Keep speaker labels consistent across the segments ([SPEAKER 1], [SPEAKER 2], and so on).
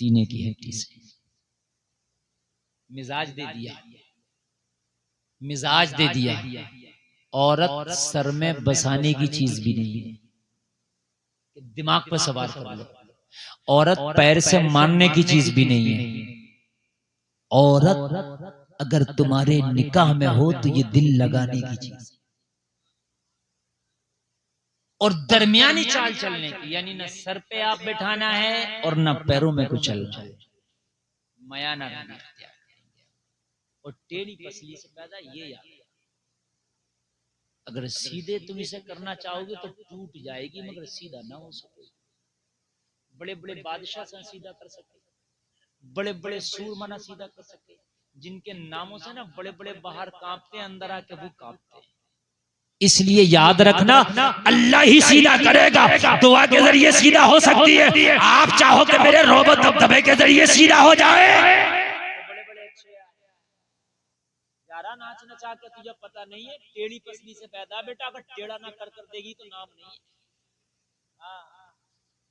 [SPEAKER 1] सीने की हड्डी से। मिजाज दे दिया, मिजाज दे दिया। औरत सर में बसाने की चीज भी नहीं है, दिमाग पर सवार कर लो। औरत पैर से मारने की चीज भी नहीं है। औरत अगर तुम्हारे निकाह में हो तो ये दिल लगाने की चीज और दरमियानी चाल चलने की, यानी ना सर पे आप बिठाना है और ना पैरों में कुछ चलना है, मयाना रहना इख्तियार करेंगे। और टेढ़ी पसली से पैदा ये याद, अगर सीधे तुम इसे करना चाहोगे तो टूट जाएगी, मगर सीधा ना हो सके। बड़े बड़े बादशाह से सीधा कर सके, बड़े बड़े सूरमा ना सीधा कर सके, जिनके नामों से ना बड़े बड़े बाहर कांपते हैं, अंदर आके वो कांपते हैं। इसलिए याद रखना, अल्लाह ही सीधा करेगा। दुआ के जरिए सीधा हो सकती है, आप चाहो कि मेरे रोबो दबदबे के जरिए सीधा हो जाए। बड़े बड़े अच्छे यारा नाच नचा के तुझे पता नहीं है, टेढ़ी पसली से पैदा बेटा, अगर टेढ़ा ना कर देगी तो नाम नहीं है।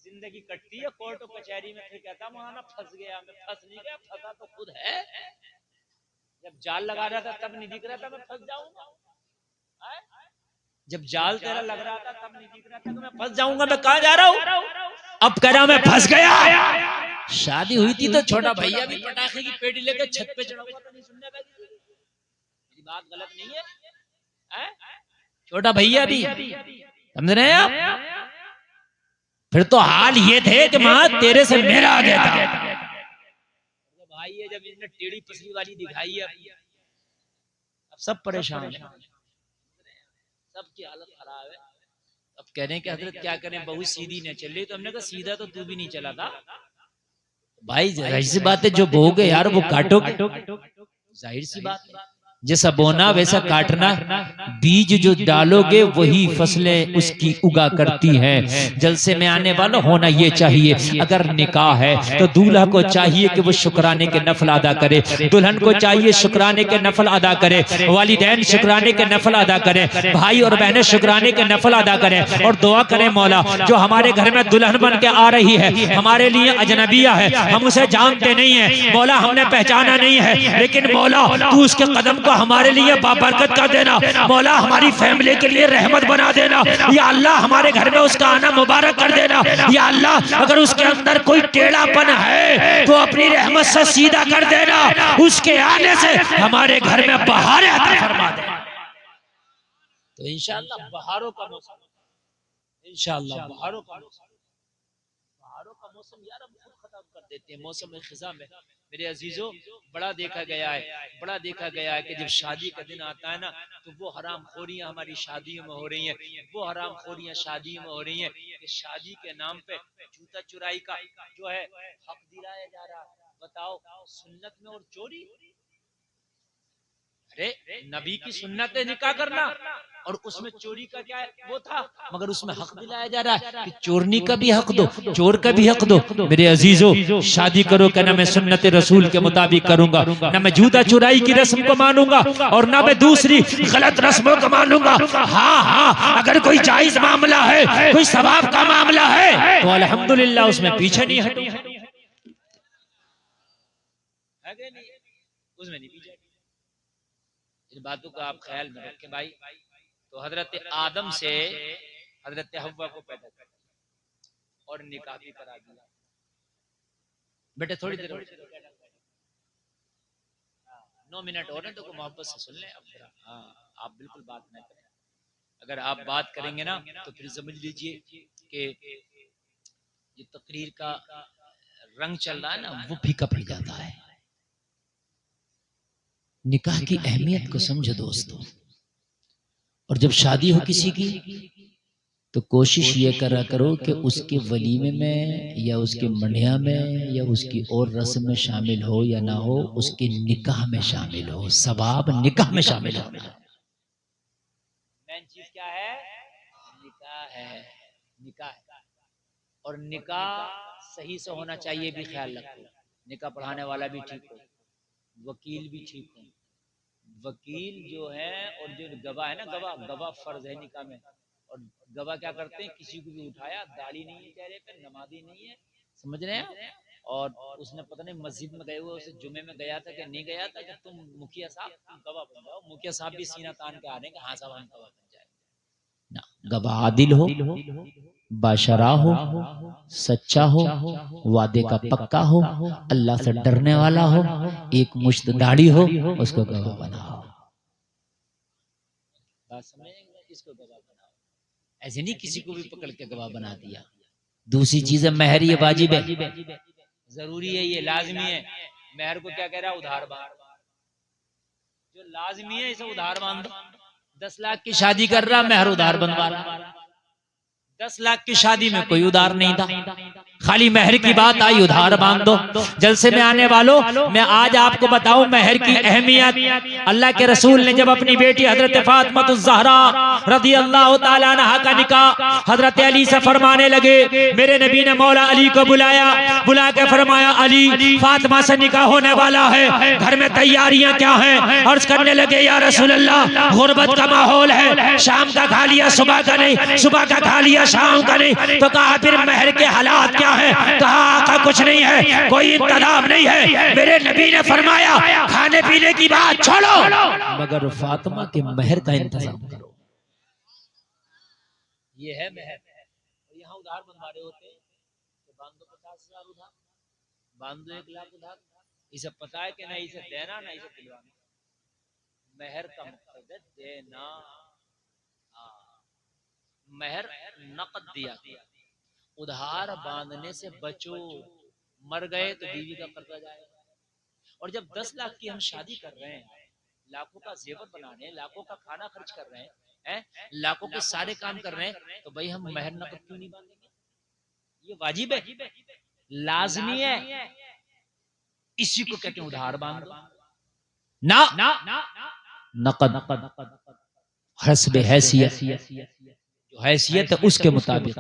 [SPEAKER 1] जिंदगी कटती है कोर्ट कचहरी में, फिर कहता मौलाना फंस गया। मैं फंस नहीं गया, फंसा तो खुद है। जब जाल लगा रहा था तब नहीं दिख रहा था मैं फंस जाऊंगा। जब जाल तेरा लग रहा था तब नहीं दिख रहा था कि मैं फंस जाऊंगा। मैं कहां जा रहा हूं? अब कह रहा मैं फंस गया। शादी हुई थी तो छोटा भैया भी पटाखे की पेटी लेकर छत पे चढ़ा हुआ था, नहीं सुनने का। मेरी बात गलत नहीं है? छोटा भैया भी, समझ रहे हैं आप? फिर तो हाल ये थे कि मां तेरे से मेरा आ गया था। भाई ये जब इसने टेढ़ी पसली वाली दिखाई है, अब सब परेशान है, सबकी हालत खराब है। अब कह रहे हैं कि हजरत क्या करें, बहू सीधी न चल रही। तो हमने कहा सीधा तो तू भी नहीं चला था भाई, जाहिर सी बात है जो बोगे यार वो काटोगे, जाहिर सी बात है। जैसा बोना वैसा काटना, बीज जो डालोगे वही फसलें उसकी उगा करती हैं। जलसे में आने वाला होना ये चाहिए। अगर निकाह है तो दूल्हा को चाहिए कि वो शुक्राने के नफल अदा करे, दुल्हन को चाहिए शुक्राने के नफल अदा करे, वालिदैन शुक्राने के नफल अदा करे, भाई और बहनें शुक्राने के नफल अदा करें। और दुआ करें मौला जो हमारे घर में दुल्हन बन के आ रही है, हमारे लिए अजनबिया है, हम उसे जानते नहीं है मौला, हमने पहचाना नहीं है, लेकिन मौला तू उसके कदम को हमारे लिए बाबरकत कर देना। मौला हमारी फैमिली के लिए रहमत बना देना। या अल्लाह हमारे घर में उसका आना मुबारक कर देना। या अल्लाह अगर उसके अंदर कोई टेढ़ापन है तो अपनी रहमत से सीधा कर देना। उसके आने से हमारे घर में बहारें अता फरमा दे। तो इंशाअल्लाह बहारों का मौसम, इंशाअल्लाह बहारों का मौसम, बहारों का मौसम यार हम खुद खत्म कर देते हैं। मौसम खिजा में मेरे अजीजों बड़ा देखा गया है, बड़ा देखा गया है कि जब शादी का दिन आता है ना तो वो हराम खोरियां हमारी शादियों में हो रही हैं, वो हराम खोरियां शादियों में हो रही हैं कि शादी के नाम पे जूता चुराई का जो है हक दिलाया जा रहा है। बताओ सुन्नत में और चोरी। अरे नबी की सुन्नत है निकाह करना और उसमें चोरी का क्या है वो था, मगर उसमें हक दिलाया जा रहा है कि चोरनी का भी हक दो, चोर का भी हक दो। मेरे अजीजों शादी करो क्या, ना मैं सुन्नत रसूल के मुताबिक करूंगा, ना मैं जूता चुराई की रस्म को मानूंगा और ना मैं दूसरी गलत रस्मों को मानूंगा। हाँ हाँ अगर कोई जायज मामला है, कोई सवाब का मामला है तो अल्हम्दुलिल्लाह उसमें पीछे नहीं हटूंगा, उसमें नहीं पीछे। इन बातों का आप ख्याल में रखें भाई। तो हजरत आदम से हजरत हव्वा को पैदा कर और निकाह भी करा दिया। बेटे थोड़ी देर 9 मिनट और है तो मोहब्बत से सुन लें। हाँ आप बिल्कुल बात नहीं करें, अगर आप बात करेंगे ना तो फिर समझ लीजिए कि ये तकरीर का रंग चल रहा है ना वो फीका पड़ जाता है। निकाह की अहमियत को समझो दोस्तों। और जब शादी हो किसी की तो कोशिश ये करा करो कि उसके वलीमे में या उसके मंडिया में या उसकी और रस्म में शामिल हो या ना हो, उसके निकाह में शामिल हो। सवाब निकाह में शामिल हो। मेन चीज क्या है? निकाह है, निकाह है। और निकाह सही से होना चाहिए भी ख्याल रखो। निकाह पढ़ाने वाला भी ठीक हो, वकील भी ठीक हो। वकील जो है और जो गवाह है ना, गवाह फर्ज है निकाह में। और गवाह क्या करते हैं, किसी को भी उठाया, दाढ़ी नहीं है चेहरे पे, नमाजी नहीं है, समझ रहे हैं, और उसने पता नहीं मस्जिद में गए हुए उसे जुमे में गया था कि नहीं गया था कि तुम मुखिया साहब तुम गवाह बन जाओ। मुखिया साहब भी सीना तान के आ रहे हैं कि हाँ साहब हम गवाह बन जाए ना। गवाह आदिल हो, बाशरा हो, सच्चा हो, वादे का पक्का हो, अल्लाह से डरने वाला हो, एक मुश्त दाढ़ी हो, उसको गवाह बनाओ। बात समझेंगे? इसको गवाह बनाओ, ऐसे नहीं किसी को भी पकड़ के गवाह बना दिया। दूसरी चीज है महर, ये वाजिब है, जरूरी है, ये लाजमी है। महर को क्या कह रहा है? उधार बांध। जो लाजमी है इसे उधार बांध। 10 लाख की शादी कर रहा, महर उधार बनवा रहा। 10 लाख की शादी में कोई उधार नहीं था, खाली महर की बात आई, उधार बांध दो। जलसे में आने वालों, मैं आज आपको बताऊं महर की अहमियत। अल्लाह के रसूल ने जब अपनी बेटी हजरत फातिमा ज़हरा रज़ी अल्लाह तआला अन्हा का निकाह हजरत अली से फरमाने लगे, मेरे नबी ने मौला अली को बुलाया, बुला के फरमाया अली फातिमा से निकाह होने वाला है, घर में तैयारियां क्या हैं? अर्ज करने लगे या रसूल अल्लाह गुर्बत का माहौल है, शाम का खा लिया सुबह का नहीं, सुबह का खा लिया शाम का नहीं। तो कहा फिर महर के हालात क्या है? कहा आका कुछ नहीं है, कोई इंतजाम नहीं है। मेरे नबी ने फरमाया खाने पीने की बात छोड़ो, मगर फातिमा के महर का इंतजाम करो। ये है महर। और यहाँ उधार बनवा रहे होते तो बांध दो 50,000 उधार, बांध दो 1 लाख उधार। इसे पता है कि नहीं इसे देना ना इसे दिलवाना। महर का मकसद है देना। महर नकद दिया, उधार बांधने से बचो, मर गए तो बीवी का कर्जा जाएगा। और जब 10 लाख की हम शादी कर रहे हैं, लाखों का जेवर बना रहे हैं, लाखों का खाना खर्च कर रहे हैं, लाखों के सारे काम कर रहे हैं, तो भाई हम महर नकद क्यों नहीं बांधेंगे? ये वाजिब है, लाजमी है। इसी को कहते हैं उधार बांधो ना। नकद हस्बे हैसियत, जो हैसियत है उसके मुताबिक।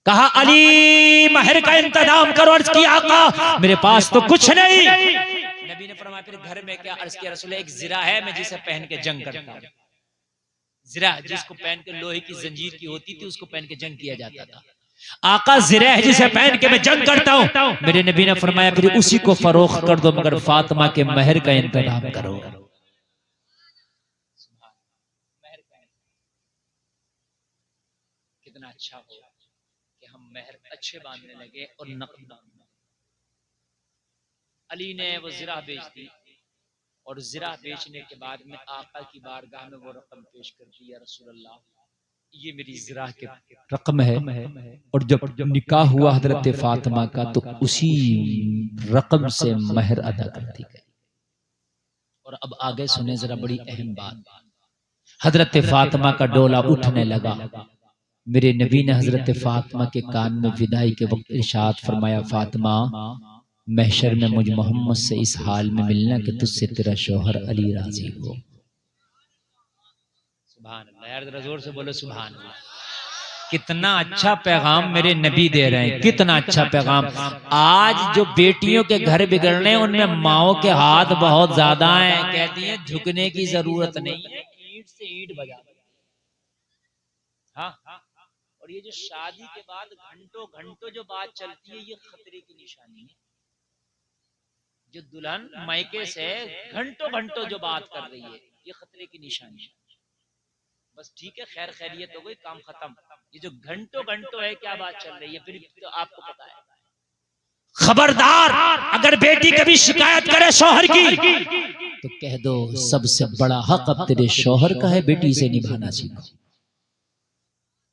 [SPEAKER 1] कहा अली महर का इंतजाम करो। अर्ज किया आका मेरे पास तो कुछ नहीं। नबी ने फरमाया फिर घर में क्या? अर्ज किया रसूल एक जिरा है, मैं जिसे पहन के जंग करता हूँ। जिरा जिसको पहन के लोहे की जंजीर की होती थी, उसको पहन के जंग किया जाता था। आका जिरा है जिसे पहन के मैं जंग करता हूँ। मेरे नबी ने फरमाया फिर उसी को फरोख्त कर दो, मगर फातिमा के महर का इंतजाम करो। कितना अच्छा हो कि हम महर अच्छे बांधने लगे और नकद बांधने। अली ने वो जिरा बेच दी और जिरा बेचने के बाद में आका की बारगाह में वो रकम पेश कर दी, या रसूल अल्लाह ये मेरी जिरा की रकम है। और जब निकाह हुआ हजरत फातिमा का तो उसी रकम से महर अदा कर दी गई। और अब आगे सुने जरा बड़ी अहम बात। हजरत फातिमा का डोला उठने लगा। मेरे नबी ने हजरत फातिमा के कान में विदाई के वक्त इरशाद फरमाया, फातिमा महशर में मुझ मोहम्मद से इस हाल में मिलना कि तुझसे तेरा शौहर अली राजी हो। सुभान अल्लाह, यार जरा जोर से बोलो सुभान अल्लाह। कितना अच्छा पैगाम मेरे नबी दे रहे हैं, कितना अच्छा पैगाम। आज जो बेटियों के घर बिगड़ने हैं उनमें माओ के हाथ बहुत ज्यादा हैं। कहती हैं झुकने की जरूरत नहीं है, ईंट से ईंट बजा। हाँ, और ये जो शादी के बाद घंटों घंटों जो बात चलती है, ये खतरे की निशानी है। जो दुल्हन मायके से घंटों घंटों जो बात कर रही है, ये खतरे की निशानी है। बस ठीक है, खैर खैरियत हो गई, काम खत्म। ये जो घंटों घंटों है क्या बात चल रही है, फिर तो आपको पता है। खबरदार, अगर बेटी कभी शिकायत करे शौहर की तो कह दो सबसे बड़ा हक अब तेरे शौहर का है, बेटी से निभाना सीखो।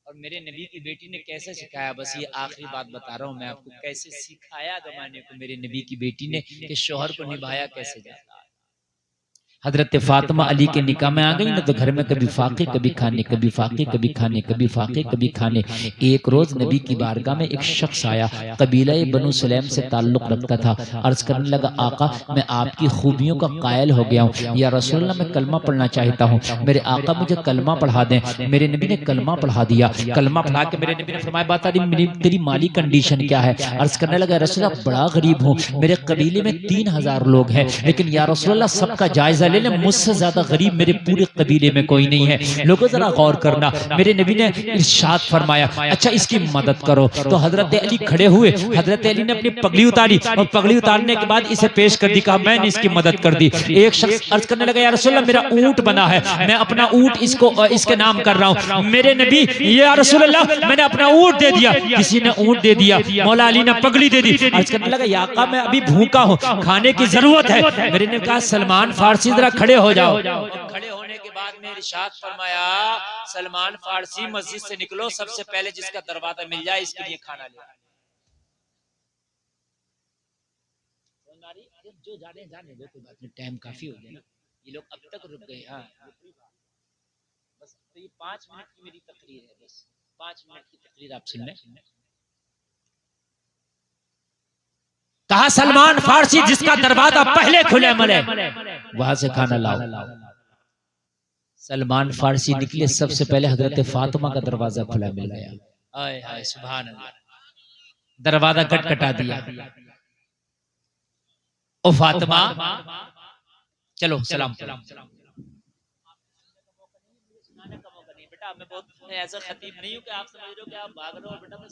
[SPEAKER 1] और मेरे नबी की बेटी ने कैसे सिखाया, बस ये आखिरी बात बता रहा हूं मैं आपको, कैसे सिखाया जमाने को मेरे नबी की बेटी ने कि शौहर को निभाया कैसे जाता है। हजरत फातिमा अली के निकाह में आ गई ना, तो घर में कभी फाके कभी खाने, कभी फाके कभी खाने, कभी फाके कभी खाने। एक रोज नबी की बारगाह में एक शख्स आया, कबीला बनु सलेम से ताल्लुक रखता था। अर्ज करने लगा, आका मैं आपकी खूबियों का कायल हो गया हूँ, या रसूलल्लाह मैं कलमा पढ़ना चाहता हूँ, मेरे आका मुझे कलमा पढ़ा दें। मेरे नबी ने कलमा पढ़ा दिया। कलमा पढ़ा के मेरे नबी ने फरमाया, बता दी तेरी माली कंडीशन क्या है। अर्ज करने लगा, रसूलल्लाह बड़ा गरीब हूँ, मेरे कबीले में 3000 लोग हैं, लेकिन या रसूलल्लाह सबका जायजा जायजा ले लें, मुझसे ज्यादा गरीब मेरे पूरे कबीले में कोई नहीं है। लोगों जरा गौर करना, मेरे नबी ने इरशाद फरमाया अच्छा इसकी मदद करो। तो हजरत अली खड़े हुए, हजरत अली ने अपनी पगड़ी उतारी और पगड़ी उतारने के बाद इसे पेश कर दी, कहा मैंने इसकी मदद कर दी। एक शख्स अर्ज करने लगा या रसूलल्लाह मेरा ऊंट बना है, मैं अपना ऊंट इसके नाम कर रहा हूं। मेरे नबी या रसूलल्लाह मैंने अपना ऊंट दे दिया। किसी ने ऊंट दे दिया, मौला अली ने पगड़ी दे दी। अर्ज करने लगा या आका मैं अभी भूखा हूं, खाने की जरूरत है। मेरे ने कहा सलमान फारसी जरा खड़े हो जाओ। खड़े होने के बाद में इरशाद फरमाया सलमान फारसी मस्जिद से निकलो, सबसे पहले जिसका दरवाजा मिल जाए इसके लिए खाना ले। जो जाने जाने दो, कोई बात नहीं, टाइम काफी हो गया ना, ये लोग अब तक रुक गए। हाँ बस, तो ये 5 मिनट की मेरी तकरीर है, बस 5 मिनट की तकरीर आप सुन लें। कहा सलमान फारसी जिसका दरवाजा पहले खुले मले वहां से खाना लाओ। सलमान फारसी निकले, सबसे पहले हजरत फातिमा का दरवाजा खुला मिल गया। आए हाय सुभान अल्लाह, दरवाजा खटखटा दिया। ओ फातिमा चलो सलाम करो। बेटा मैं बहुत ऐसा खतीब नहीं हूं कि आप समझ रहे हो कि आप भाग रहे हो। बेटा मैं